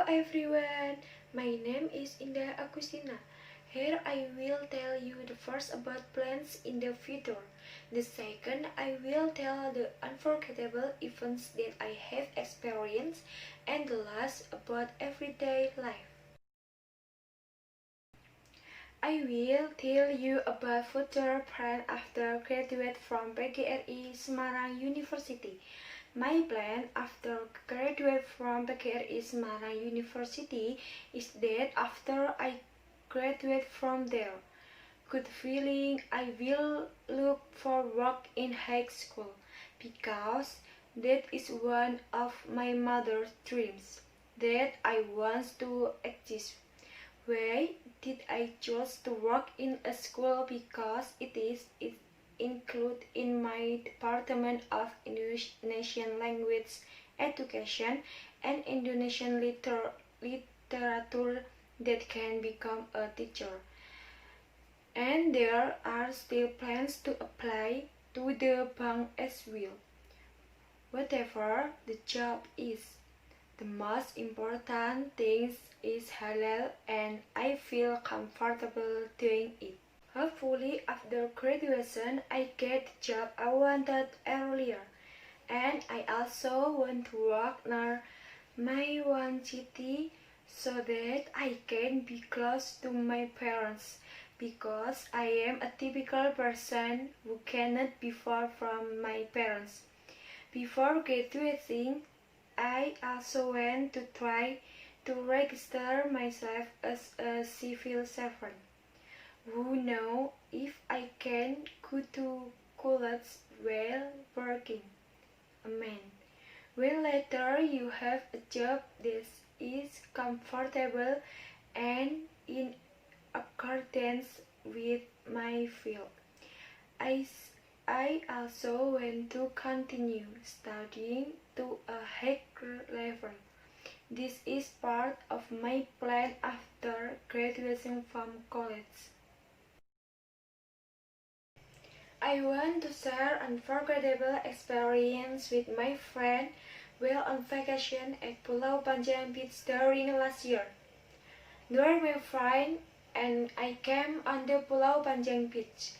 everyone, my name is Agustina. Here I will tell you the first about plans in the future. The second, I will tell the unforgettable events that I have experienced, and the last about everyday life. I will tell you about future plan after graduate from PGRI Semarang University. My plan after graduate from PGRI Semarang University is that after I graduate from there, good feeling I will look for work in high school because that is one of my mother's dreams that I want to achieve. Why did I choose to work in a school? Because it included in my department of Indonesian language education and Indonesian literature that can become a teacher. And there are still plans to apply to the bank as well. Whatever the job is, the most important thing is halal and I feel comfortable doing it. Hopefully after graduation I get the job I wanted earlier, and I also want to work near my own city so that I can be close to my parents, because I am a typical person who cannot be far from my parents. Before graduating, I also want to try to register myself as a civil servant. Who knows if I can go to college while working? Amen. When later you have a job that is comfortable and in accordance with my field. I also want to continue studying to a higher level. This is part of my plan after graduation from college. I want to share unforgettable experience with my friend while on vacation at Pulau Panjang Beach during last year. During my friend and I came on the Pulau Panjang Beach.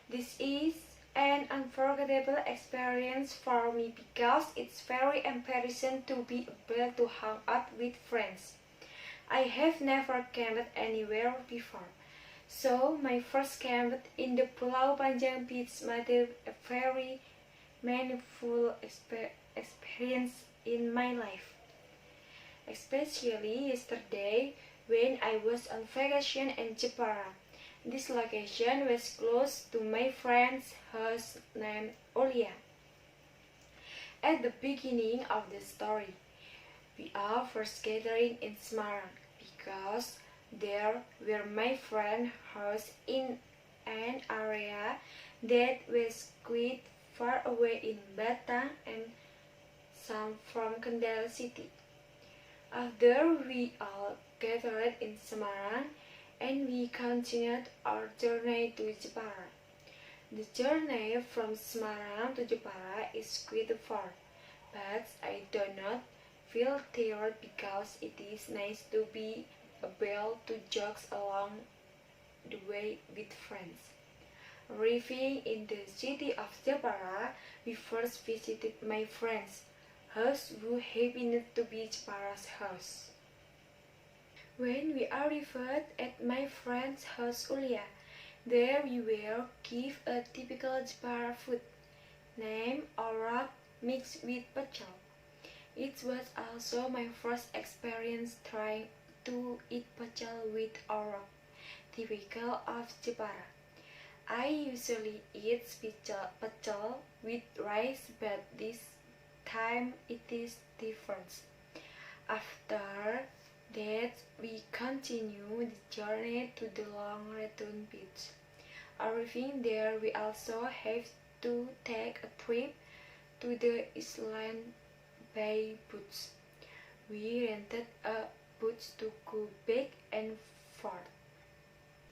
This is an unforgettable experience for me because it's very embarrassing to be able to hang out with friends. I have never camped anywhere before, so my first camp in the Pulau Panjang Beach made a very meaningful experience in my life. Especially yesterday when I was on vacation in Jepara. This location was close to my friend's house named Olia. At the beginning of the story, we are first gathering in Semarang because there were my friend's house in an area that was quite far away in Batam and some from Kendal city. After we all gathered in Semarang, and we continued our journey to Jepara. The journey from Semarang to Jepara is quite far, but I do not feel tired because it is nice to be able to jog along the way with friends. Arriving in the city of Jepara, we first visited my friend's house who happened to be Jepara's house. When we arrived at my friend's house Ulia, there we were given a typical Jepara food named orok mixed with pecel. It was also my first experience trying to eat pecel with orok, typical of Jepara. I usually eat pecel with rice, but this time it is different. After that, we continue the journey to the long return beach. Arriving there, we also have to take a trip to the island by boats. We rented a boat to go back and forth.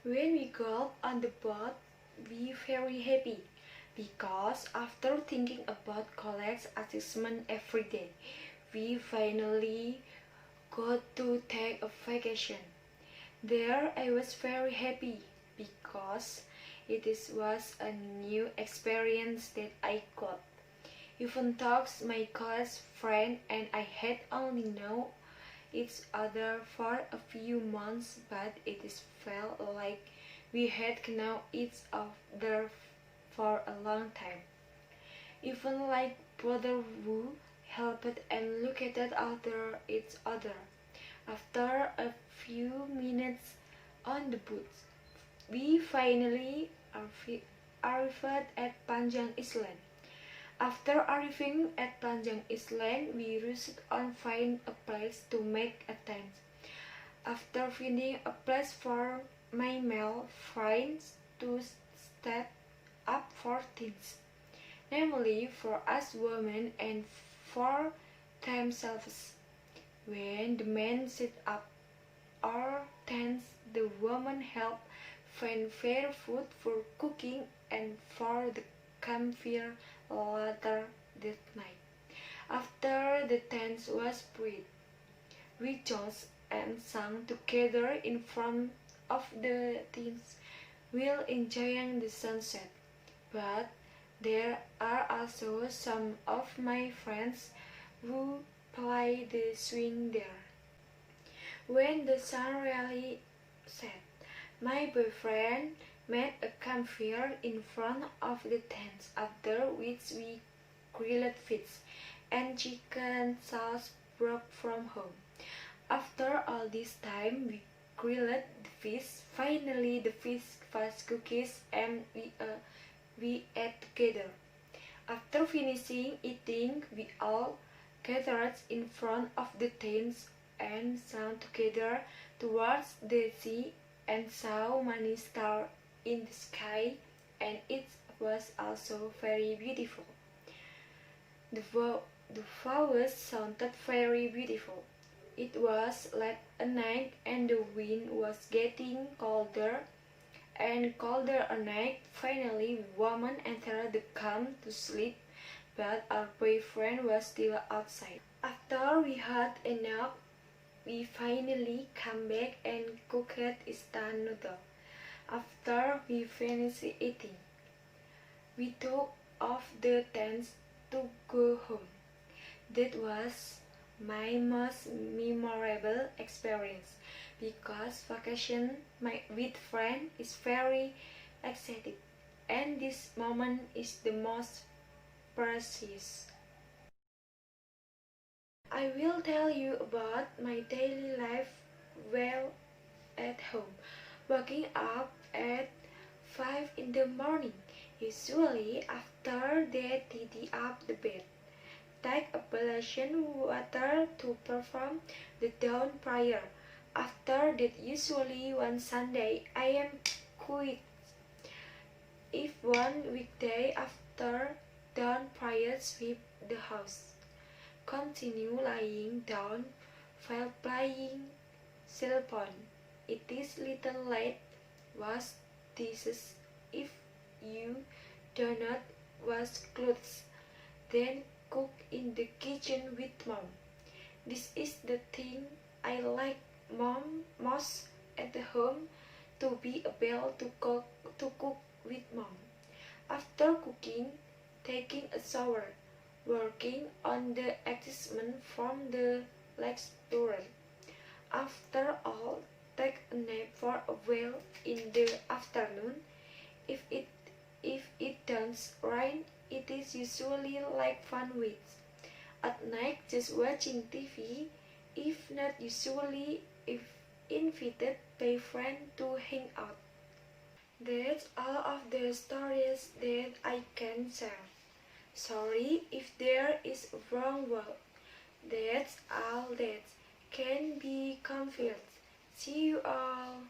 When we got on the boat, we were very happy because after thinking about college assessment every day, we finally go to take a vacation. There I was very happy because was a new experience that I got. Even though my close friend and I had only known each other for a few months, but it is felt like we had known each other for a long time. Even like brother who helped and looked at each other. After a few minutes on the boat, we finally arrived at Panjang Island. After arriving at Panjang Island, we rushed on find a place to make a tent. After finding a place for my male friends to set up for things, namely for us women and for themselves. When the men set up our tents, the women help find fair food for cooking and for the campfire later that night. After the tent was spread, we danced and sang together in front of the tents while enjoying the sunset. But there are also some of my friends who play the swing there. When the sun really set, my boyfriend made a campfire in front of the tents, after which we grilled fish and chicken sauce brought from home. After all this time, we grilled the fish. Finally, the fish was cooked and we ate together. After finishing eating, we all gathered in front of the tents and sang together towards the sea and saw many stars in the sky, and it was also very beautiful. The flowers sounded very beautiful. It was late at night and the wind was getting colder and colder at night. Finally, we women entered the camp to sleep, but our boyfriend was still outside. After we had enough, we finally came back and cooked instant noodle. After we finished eating, we took off the tents to go home. That was my most memorable experience because vacation with friends is very exciting, and this moment is the most precious. I will tell you about my daily life while at home. Waking up at 5 in the morning, usually after they tidy up the bed. Take ablution water to perform the dawn prayer. After that, usually one Sunday, I am quit. If one weekday after dawn prayer, sweep the house. Continue lying down while playing cell phone. It is little late. Wash dishes if you do not wash clothes. Then cook in the kitchen with mom. This is the thing I like most at the home, to be able to cook with mom. After cooking, taking a shower, working on the adjustment from the lecturer. After all, take a nap for a while in the afternoon. If it does rain, it is usually like fun weeks. At night, just watching TV. If not, usually if invited by friend to hang out. That's all of the stories that I can share. Sorry if there is a wrong word. That's all that can be confused. See you all.